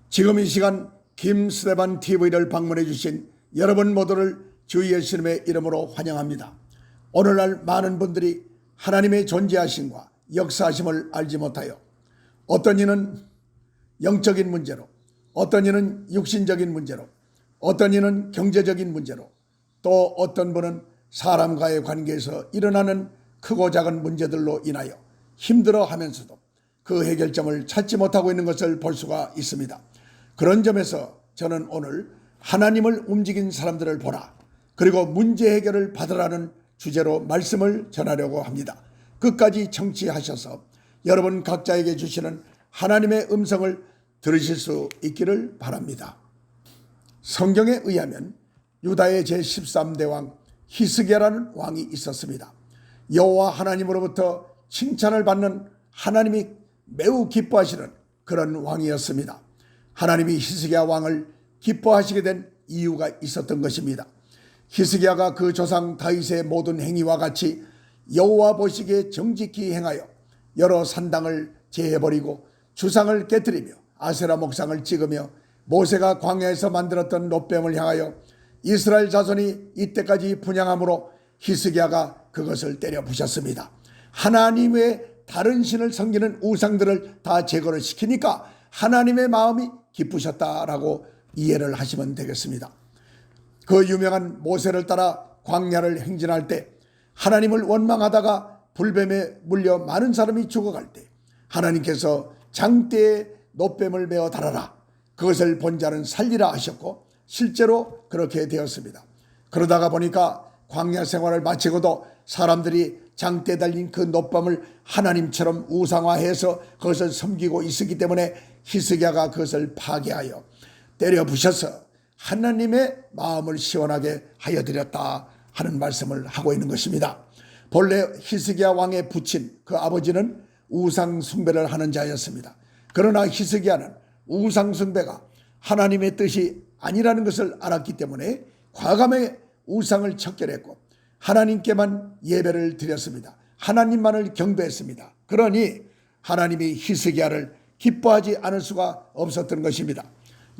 지금 이 시간 김스테반 TV를 방문해 주신 여러분 모두를 주 예수님의 이름으로 환영합니다. 오늘날 많은 분들이 하나님의 존재하심과 역사하심을 알지 못하여 어떤 이는 영적인 문제로, 어떤 이는 육신적인 문제로, 어떤 이는 경제적인 문제로, 또 어떤 분은 사람과의 관계에서 일어나는 크고 작은 문제들로 인하여 힘들어하면서도 그 해결점을 찾지 못하고 있는 것을 볼 수가 있습니다. 그런 점에서 저는 오늘 하나님을 움직인 사람들을 보라, 그리고 문제 해결을 받으라는 주제로 말씀을 전하려고 합니다. 끝까지 청취하셔서 여러분 각자에게 주시는 하나님의 음성을 들으실 수 있기를 바랍니다. 성경에 의하면 유다의 제13대 왕 히스기야라는 왕이 있었습니다. 여호와 하나님으로부터 칭찬을 받는 하나님이 매우 기뻐하시는 그런 왕이었습니다. 하나님이 히스기야 왕을 기뻐하시게 된 이유가 있었던 것입니다. 히스기야가 그 조상 다윗의 모든 행위와 같이 여호와 보시기에 정직히 행하여 여러 산당을 제해버리고 주상을 깨뜨리며 아세라 목상을 찍으며 모세가 광야에서 만들었던 롯뱀을 향하여 이스라엘 자손이 이때까지 분향함으로 히스기야가 그것을 때려 부셨습니다. 하나님의 다른 신을 섬기는 우상들을 다 제거를 시키니까 하나님의 마음이 기쁘셨다라고 이해를 하시면 되겠습니다. 그 유명한 모세를 따라 광야를 행진할 때 하나님을 원망하다가 불뱀에 물려 많은 사람이 죽어갈 때 하나님께서 장대에 놋뱀을 메어 달아라, 그것을 본 자는 살리라 하셨고 실제로 그렇게 되었습니다. 그러다가 보니까 광야 생활을 마치고도 사람들이 장대에 달린 그 놋뱀을 하나님처럼 우상화해서 그것을 섬기고 있었기 때문에 히스기야가 그것을 파괴하여 때려 부셔서 하나님의 마음을 시원하게 하여 드렸다 하는 말씀을 하고 있는 것입니다. 본래 히스기야 왕의 부친 그 아버지는 우상 숭배를 하는 자였습니다. 그러나 히스기야는 우상 숭배가 하나님의 뜻이 아니라는 것을 알았기 때문에 과감하게 우상을 척결했고 하나님께만 예배를 드렸습니다. 하나님만을 경배했습니다. 그러니 하나님이 히스기야를 기뻐하지 않을 수가 없었던 것입니다.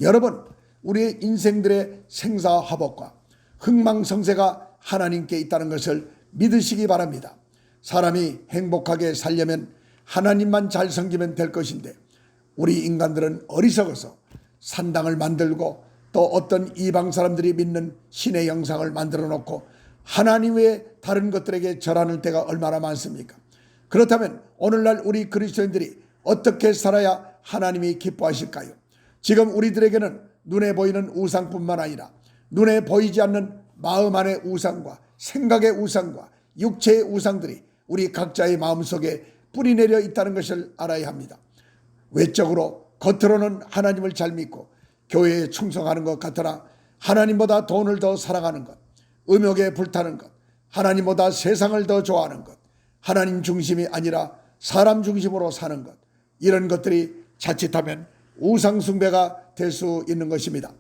여러분, 우리의 인생들의 생사화복과 흥망성쇠가 하나님께 있다는 것을 믿으시기 바랍니다. 사람이 행복하게 살려면 하나님만 잘 섬기면 될 것인데 우리 인간들은 어리석어서 산당을 만들고 또 어떤 이방 사람들이 믿는 신의 형상을 만들어 놓고 하나님 외에 다른 것들에게 절하는 때가 얼마나 많습니까? 그렇다면 오늘날 우리 그리스도인들이 어떻게 살아야 하나님이 기뻐하실까요? 지금 우리들에게는 눈에 보이는 우상뿐만 아니라 눈에 보이지 않는 마음 안의 우상과 생각의 우상과 육체의 우상들이 우리 각자의 마음속에 뿌리내려 있다는 것을 알아야 합니다. 외적으로 겉으로는 하나님을 잘 믿고 교회에 충성하는 것 같으나 하나님보다 돈을 더 사랑하는 것, 음욕에 불타는 것, 하나님보다 세상을 더 좋아하는 것, 하나님 중심이 아니라 사람 중심으로 사는 것, 이런 것들이 자칫하면 우상 숭배가 될 수 있는 것입니다.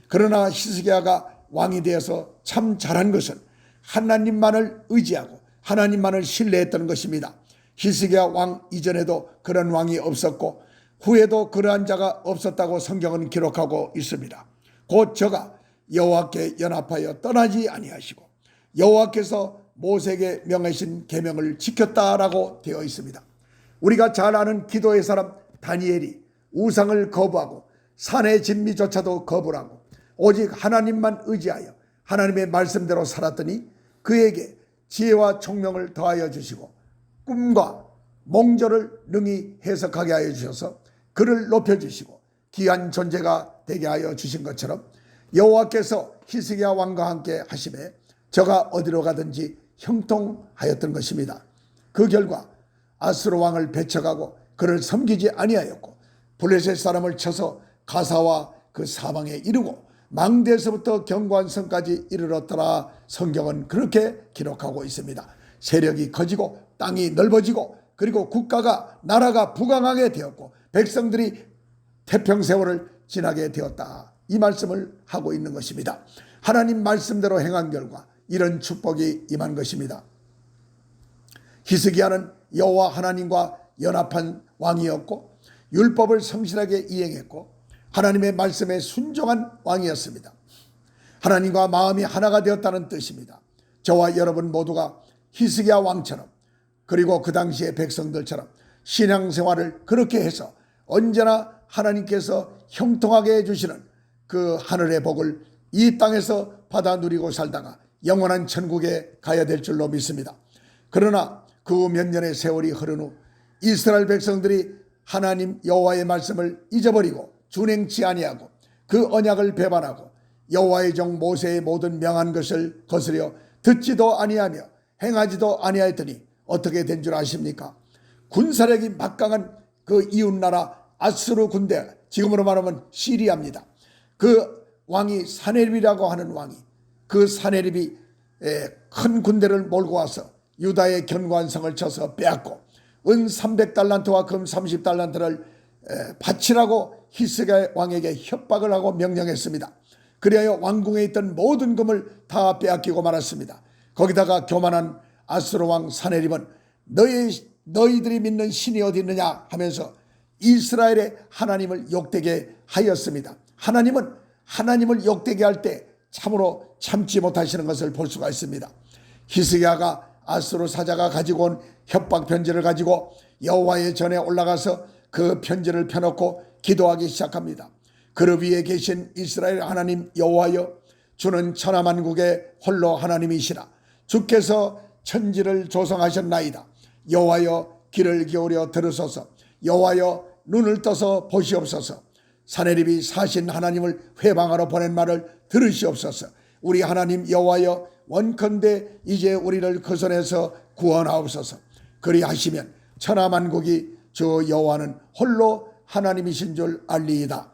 그러나 히스기야가 왕이 되어서 참 잘한 것은 하나님만을 의지하고 하나님만을 신뢰했던 것입니다. 히스기야 왕 이전에도 그런 왕이 없었고 후에도 그러한 자가 없었다고 성경은 기록하고 있습니다. 곧 저가 여호와께 연합하여 떠나지 아니하시고 여호와께서 모세에게 명하신 계명을 지켰다라고 되어 있습니다. 우리가 잘 아는 기도의 사람 다니엘이 우상을 거부하고 산의 진미조차도 거부를 하고 오직 하나님만 의지하여 하나님의 말씀대로 살았더니 그에게 지혜와 총명을 더하여 주시고 꿈과 몽조를 능히 해석하게 하여 주셔서 그를 높여주시고 귀한 존재가 되게 하여 주신 것처럼 여호와께서 히스기야 왕과 함께 하심에 저가 어디로 가든지 형통하였던 것입니다. 그 결과 아수르 왕을 배척하고 그를 섬기지 아니하였고 블레셋 사람을 쳐서 가사와 그 사방에 이르고 망대에서부터 견고한 성까지 이르렀더라. 성경은 그렇게 기록하고 있습니다. 세력이 커지고 땅이 넓어지고 그리고 국가가 나라가 부강하게 되었고 백성들이 태평세월을 지나게 되었다. 이 말씀을 하고 있는 것입니다. 하나님 말씀대로 행한 결과 이런 축복이 임한 것입니다. 히스기야는 여호와 하나님과 연합한 왕이었고 율법을 성실하게 이행했고 하나님의 말씀에 순종한 왕이었습니다. 하나님과 마음이 하나가 되었다는 뜻입니다. 저와 여러분 모두가 히스기야 왕처럼 그리고 그 당시의 백성들처럼 신앙생활을 그렇게 해서 언제나 하나님께서 형통하게 해주시는 그 하늘의 복을 이 땅에서 받아 누리고 살다가 영원한 천국에 가야 될 줄로 믿습니다. 그러나 그 몇 년의 세월이 흐른 후 이스라엘 백성들이 하나님 여호와의 말씀을 잊어버리고 준행치 아니하고 그 언약을 배반하고 여호와의 종 모세의 모든 명한 것을 거스려 듣지도 아니하며 행하지도 아니하였더니 어떻게 된 줄 아십니까? 군사력이 막강한 그 이웃나라 아수르 군대, 지금으로 말하면 시리아입니다. 그 왕이 사네립이라고 하는 왕이, 그 사네립이 큰 군대를 몰고 와서 유다의 견고한 성을 쳐서 빼앗고 은 300달란트와 금 30달란트를 바치라고 히스기야 왕에게 협박을 하고 명령했습니다. 그리하여 왕궁에 있던 모든 금을 다 빼앗기고 말았습니다. 거기다가 교만한 아수르 왕 사네립은 너희들이 믿는 신이 어디 있느냐 하면서 이스라엘의 하나님을 욕되게 하였습니다. 하나님은 하나님을 욕되게 할 때 참으로 참지 못하시는 것을 볼 수가 있습니다. 히스기야가 아수르 사자가 가지고 온 협박 편지를 가지고 여호와의 전에 올라가서 그 편지를 펴놓고 기도하기 시작합니다. 그릇 위에 계신 이스라엘 하나님 여호와여, 주는 천하만국의 홀로 하나님이시라. 주께서 천지를 조성하셨나이다. 여호와여, 귀를 기울여 들으소서. 여호와여, 눈을 떠서 보시옵소서. 사네립이 사신 하나님을 회방하러 보낸 말을 들으시옵소서. 우리 하나님 여호와여, 원컨대 이제 우리를 그 손에서 구원하옵소서. 그리하시면 천하만국이 주 여호와는 홀로 하나님이신 줄 알리이다.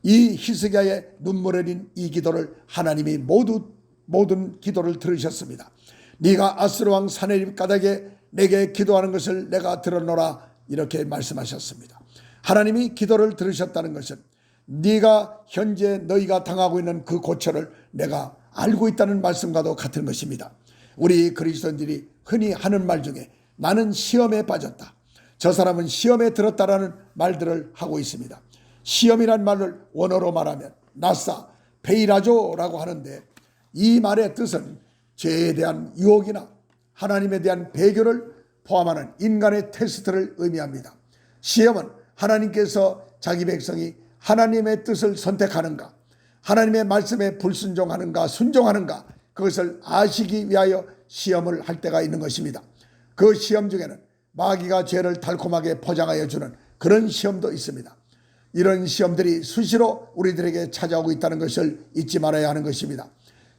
이 히스기야의 눈물 흘린 이 기도를 하나님이 모든 기도를 들으셨습니다. 네가 아수르 왕 사네립 까닭에 내게 기도하는 것을 내가 들었노라, 이렇게 말씀하셨습니다. 하나님이 기도를 들으셨다는 것은 네가 현재 너희가 당하고 있는 그 고초를 내가 알고 있다는 말씀과도 같은 것입니다. 우리 그리스도인들이 흔히 하는 말 중에 나는 시험에 빠졌다, 저 사람은 시험에 들었다라는 말들을 하고 있습니다. 시험이란 말을 원어로 말하면 나사, 베이라조라고 하는데 이 말의 뜻은 죄에 대한 유혹이나 하나님에 대한 배교를 포함하는 인간의 테스트를 의미합니다. 시험은 하나님께서 자기 백성이 하나님의 뜻을 선택하는가, 하나님의 말씀에 불순종하는가 순종하는가, 그것을 아시기 위하여 시험을 할 때가 있는 것입니다. 그 시험 중에는 마귀가 죄를 달콤하게 포장하여 주는 그런 시험도 있습니다. 이런 시험들이 수시로 우리들에게 찾아오고 있다는 것을 잊지 말아야 하는 것입니다.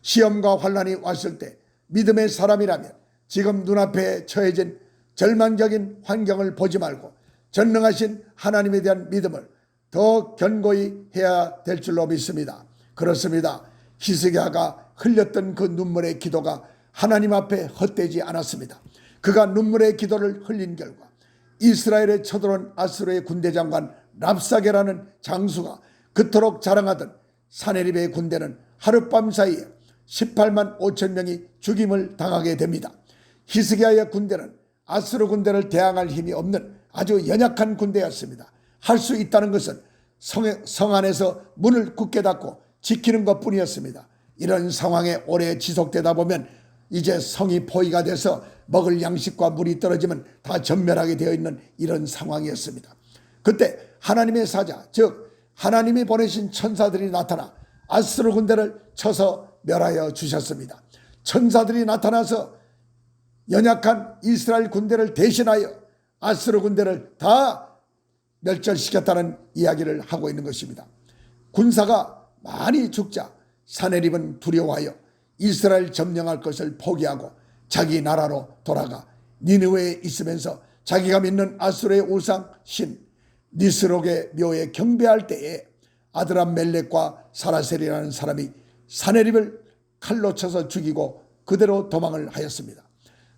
시험과 환난이 왔을 때 믿음의 사람이라면 지금 눈앞에 처해진 절망적인 환경을 보지 말고 전능하신 하나님에 대한 믿음을 더 견고히 해야 될 줄로 믿습니다. 그렇습니다. 히스기야가 흘렸던 그 눈물의 기도가 하나님 앞에 헛되지 않았습니다. 그가 눈물의 기도를 흘린 결과 이스라엘에 쳐들어온 아수르의 군대장관 랍사게라는 장수가 그토록 자랑하던 사네립의 군대는 하룻밤 사이에 18만 5천 명이 죽임을 당하게 됩니다. 히스기야의 군대는 아수르 군대를 대항할 힘이 없는 아주 연약한 군대였습니다. 할 수 있다는 것은 성 안에서 문을 굳게 닫고 지키는 것뿐이었습니다. 이런 상황에 오래 지속되다 보면 이제 성이 포위가 돼서 먹을 양식과 물이 떨어지면 다 전멸하게 되어 있는 이런 상황이었습니다. 그때 하나님의 사자, 즉 하나님이 보내신 천사들이 나타나 아수르 군대를 쳐서 멸하여 주셨습니다. 천사들이 나타나서 연약한 이스라엘 군대를 대신하여 아수르 군대를 다 멸절시켰다는 이야기를 하고 있는 것입니다. 군사가 많이 죽자 사네립은 두려워하여 이스라엘 점령할 것을 포기하고 자기 나라로 돌아가 니느웨에 있으면서 자기가 믿는 아수르의 우상 신 니스록의 묘에 경배할 때에 아드람멜렉과 사라셀이라는 사람이 사네립을 칼로 쳐서 죽이고 그대로 도망을 하였습니다.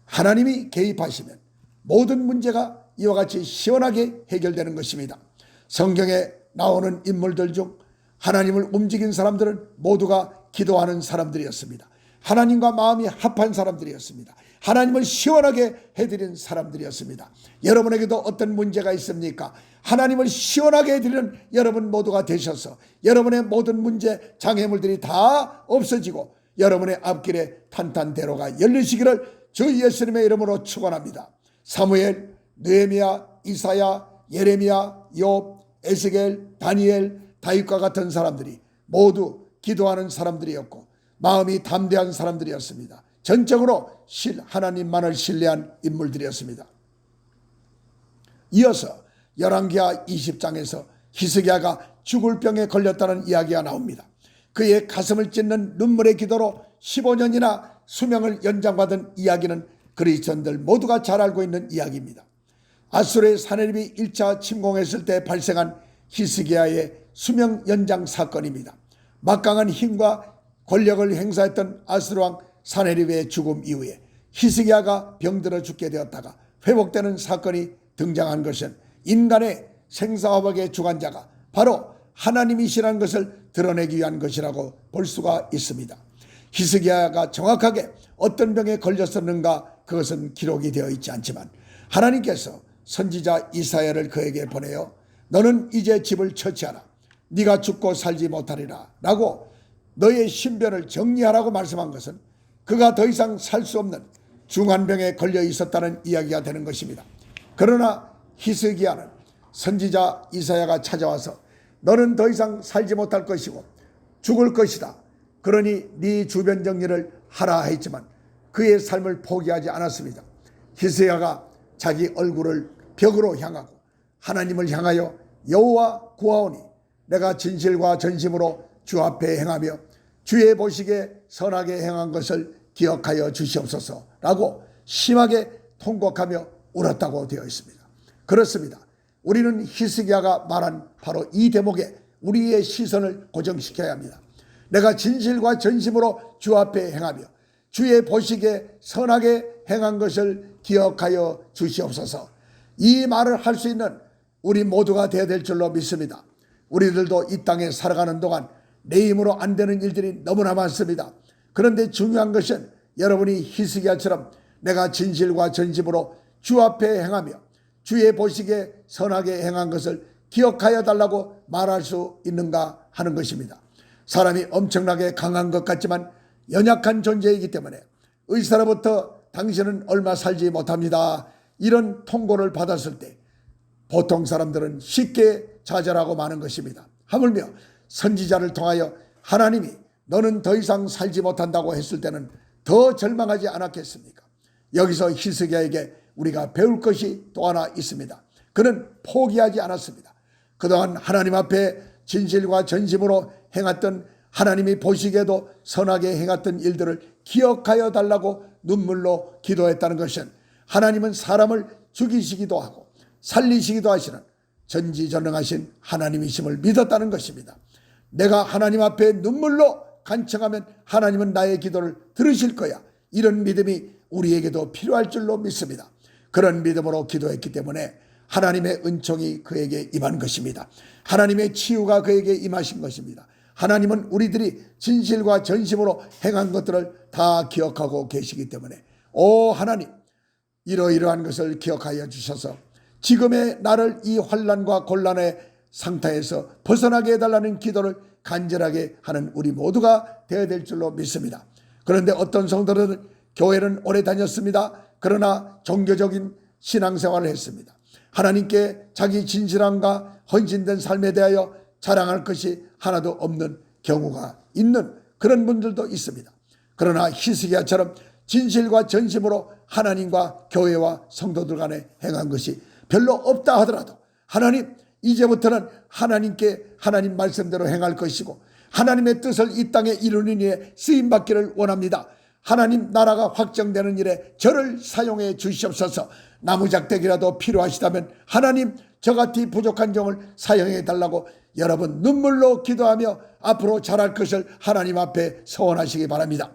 하나님이 개입하시면 모든 문제가 이와 같이 시원하게 해결되는 것입니다. 성경에 나오는 인물들 중 하나님을 움직인 사람들은 모두가 기도하는 사람들이었습니다. 하나님과 마음이 합한 사람들이었습니다. 하나님을 시원하게 해드린 사람들이었습니다. 여러분에게도 어떤 문제가 있습니까? 하나님을 시원하게 해드리는 여러분 모두가 되셔서 여러분의 모든 문제, 장애물들이 다 없어지고 여러분의 앞길에 탄탄대로가 열리시기를 주 예수님의 이름으로 축원합니다. 사무엘, 느헤미야, 이사야, 예레미야, 욥, 에스겔, 다니엘, 다윗과 같은 사람들이 모두 기도하는 사람들이었고 마음이 담대한 사람들이었습니다. 전적으로 하나님만을 신뢰한 인물들이었습니다. 이어서 열왕기하 20장에서 히스기야가 죽을 병에 걸렸다는 이야기가 나옵니다. 그의 가슴을 찢는 눈물의 기도로 15년이나 수명을 연장받은 이야기는 그리스도인들 모두가 잘 알고 있는 이야기입니다. 아수르의 사내립이 1차 침공했을 때 발생한 히스기야의 수명 연장 사건입니다. 막강한 힘과 권력을 행사했던 아수르 왕 사내립의 죽음 이후에 히스기야가 병들어 죽게 되었다가 회복되는 사건이 등장한 것은 인간의 생사화복의 주관자가 바로 하나님이시라는 것을 드러내기 위한 것이라고 볼 수가 있습니다. 히스기야가 정확하게 어떤 병에 걸렸었는가 그것은 기록이 되어 있지 않지만 하나님께서 선지자 이사야를 그에게 보내어 너는 이제 집을 처치하라. 네가 죽고 살지 못하리라 라고 너의 신변을 정리하라고 말씀한 것은 그가 더 이상 살 수 없는 중환병에 걸려 있었다는 이야기가 되는 것입니다. 그러나 히스기야는 선지자 이사야가 찾아와서 너는 더 이상 살지 못할 것이고 죽을 것이다. 그러니 네 주변 정리를 하라 했지만 그의 삶을 포기하지 않았습니다. 히스기야가 자기 얼굴을 벽으로 향하고 하나님을 향하여 여호와 구하오니 내가 진실과 전심으로 주 앞에 행하며 주의 보시기에 선하게 행한 것을 기억하여 주시옵소서라고 심하게 통곡하며 울었다고 되어 있습니다. 그렇습니다. 우리는 히스기야가 말한 바로 이 대목에 우리의 시선을 고정시켜야 합니다. 내가 진실과 전심으로 주 앞에 행하며 주의 보시기에 선하게 행한 것을 기억하여 주시옵소서. 이 말을 할 수 있는 우리 모두가 되어야 될 줄로 믿습니다. 우리들도 이 땅에 살아가는 동안 내 힘으로 안 되는 일들이 너무나 많습니다. 그런데 중요한 것은 여러분이 히스기야처럼 내가 진실과 전심으로 주 앞에 행하며 주의 보시기에 선하게 행한 것을 기억하여 달라고 말할 수 있는가 하는 것입니다. 사람이 엄청나게 강한 것 같지만 연약한 존재이기 때문에 의사로부터 당신은 얼마 살지 못합니다. 이런 통고를 받았을 때 보통 사람들은 쉽게 좌절하고 마는 것입니다. 하물며 선지자를 통하여 하나님이 너는 더 이상 살지 못한다고 했을 때는 더 절망하지 않았겠습니까? 여기서 히스기야에게 우리가 배울 것이 또 하나 있습니다. 그는 포기하지 않았습니다. 그동안 하나님 앞에 진실과 전심으로 행했던 하나님이 보시기에도 선하게 행했던 일들을 기억하여 달라고 눈물로 기도했다는 것은 하나님은 사람을 죽이시기도 하고 살리시기도 하시는 전지전능하신 하나님이심을 믿었다는 것입니다. 내가 하나님 앞에 눈물로 간청하면 하나님은 나의 기도를 들으실 거야. 이런 믿음이 우리에게도 필요할 줄로 믿습니다. 그런 믿음으로 기도했기 때문에 하나님의 은총이 그에게 임한 것입니다. 하나님의 치유가 그에게 임하신 것입니다. 하나님은 우리들이 진실과 전심으로 행한 것들을 다 기억하고 계시기 때문에 오 하나님 이러이러한 것을 기억하여 주셔서 지금의 나를 이 환난과 곤란의 상태에서 벗어나게 해달라는 기도를 간절하게 하는 우리 모두가 되어야 될 줄로 믿습니다. 그런데 어떤 성도들은 교회는 오래 다녔습니다. 그러나 종교적인 신앙생활을 했습니다. 하나님께 자기 진실함과 헌신된 삶에 대하여 자랑할 것이 하나도 없는 경우가 있는 그런 분들도 있습니다. 그러나 히스기야처럼 진실과 전심으로 하나님과 교회와 성도들 간에 행한 것이 별로 없다 하더라도 하나님 이제부터는 하나님께 하나님 말씀대로 행할 것이고 하나님의 뜻을 이 땅에 이루는 일에 쓰임받기를 원합니다. 하나님 나라가 확정되는 일에 저를 사용해 주시옵소서. 나무작대기라도 필요하시다면 하나님 저같이 부족한 종을 사용해 달라고 여러분 눈물로 기도하며 앞으로 잘할 것을 하나님 앞에 서원하시기 바랍니다.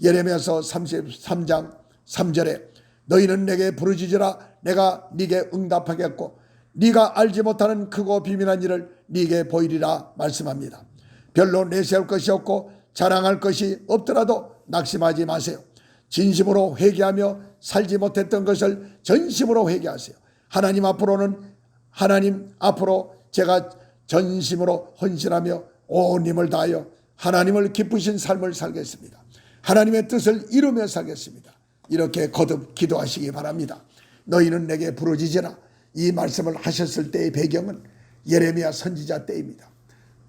예레미야서 33장 3절에 너희는 내게 부르짖으라 내가 네게 응답하겠고 네가 알지 못하는 크고 비밀한 일을 네게 보이리라 말씀합니다. 별로 내세울 것이 없고 자랑할 것이 없더라도 낙심하지 마세요. 진심으로 회개하며 살지 못했던 것을 전심으로 회개하세요. 하나님 앞으로 제가 전심으로 헌신하며 온 힘을 다하여 하나님을 기쁘신 삶을 살겠습니다. 하나님의 뜻을 이루며 살겠습니다. 이렇게 거듭 기도하시기 바랍니다. 너희는 내게 부르짖으라. 이 말씀을 하셨을 때의 배경은 예레미야 선지자 때입니다.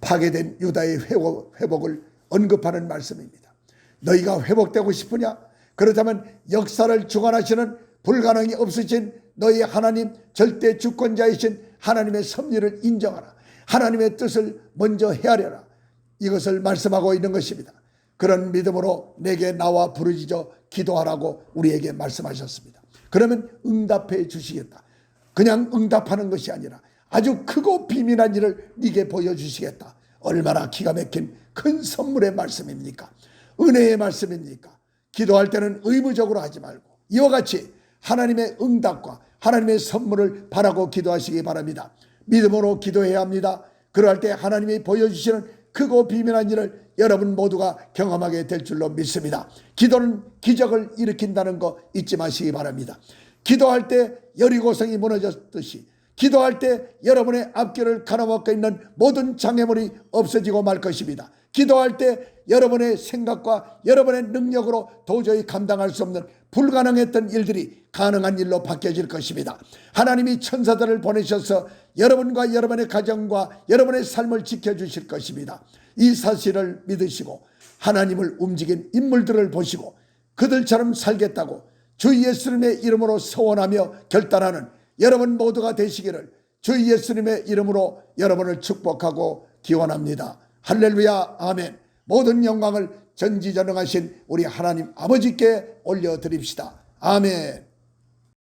파괴된 유다의 회복을 언급하는 말씀입니다. 너희가 회복되고 싶으냐? 그렇다면 역사를 주관하시는 불가능이 없으신 너희 하나님 절대 주권자이신 하나님의 섭리를 인정하라. 하나님의 뜻을 먼저 헤아려라. 이것을 말씀하고 있는 것입니다. 그런 믿음으로 내게 나와 부르짖어 기도하라고 우리에게 말씀하셨습니다. 그러면 응답해 주시겠다. 그냥 응답하는 것이 아니라 아주 크고 비밀한 일을 네게 보여주시겠다. 얼마나 기가 막힌 큰 선물의 말씀입니까? 은혜의 말씀입니까? 기도할 때는 의무적으로 하지 말고 이와 같이 하나님의 응답과 하나님의 선물을 바라고 기도하시기 바랍니다. 믿음으로 기도해야 합니다. 그럴 때 하나님이 보여주시는 크고 비밀한 일을 여러분 모두가 경험하게 될 줄로 믿습니다. 기도는 기적을 일으킨다는 거 잊지 마시기 바랍니다. 기도할 때 여리고성이 무너졌듯이 기도할 때 여러분의 앞길을 가로막고 있는 모든 장애물이 없어지고 말 것입니다. 기도할 때 여러분의 생각과 여러분의 능력으로 도저히 감당할 수 없는 불가능했던 일들이 가능한 일로 바뀌어질 것입니다. 하나님이 천사들을 보내셔서 여러분과 여러분의 가정과 여러분의 삶을 지켜주실 것입니다. 이 사실을 믿으시고 하나님을 움직인 인물들을 보시고 그들처럼 살겠다고 주 예수님의 이름으로 소원하며 결단하는 여러분 모두가 되시기를 주 예수님의 이름으로 여러분을 축복하고 기원합니다. 할렐루야, 아멘. 모든 영광을 전지전능하신 우리 하나님 아버지께 올려드립시다. 아멘.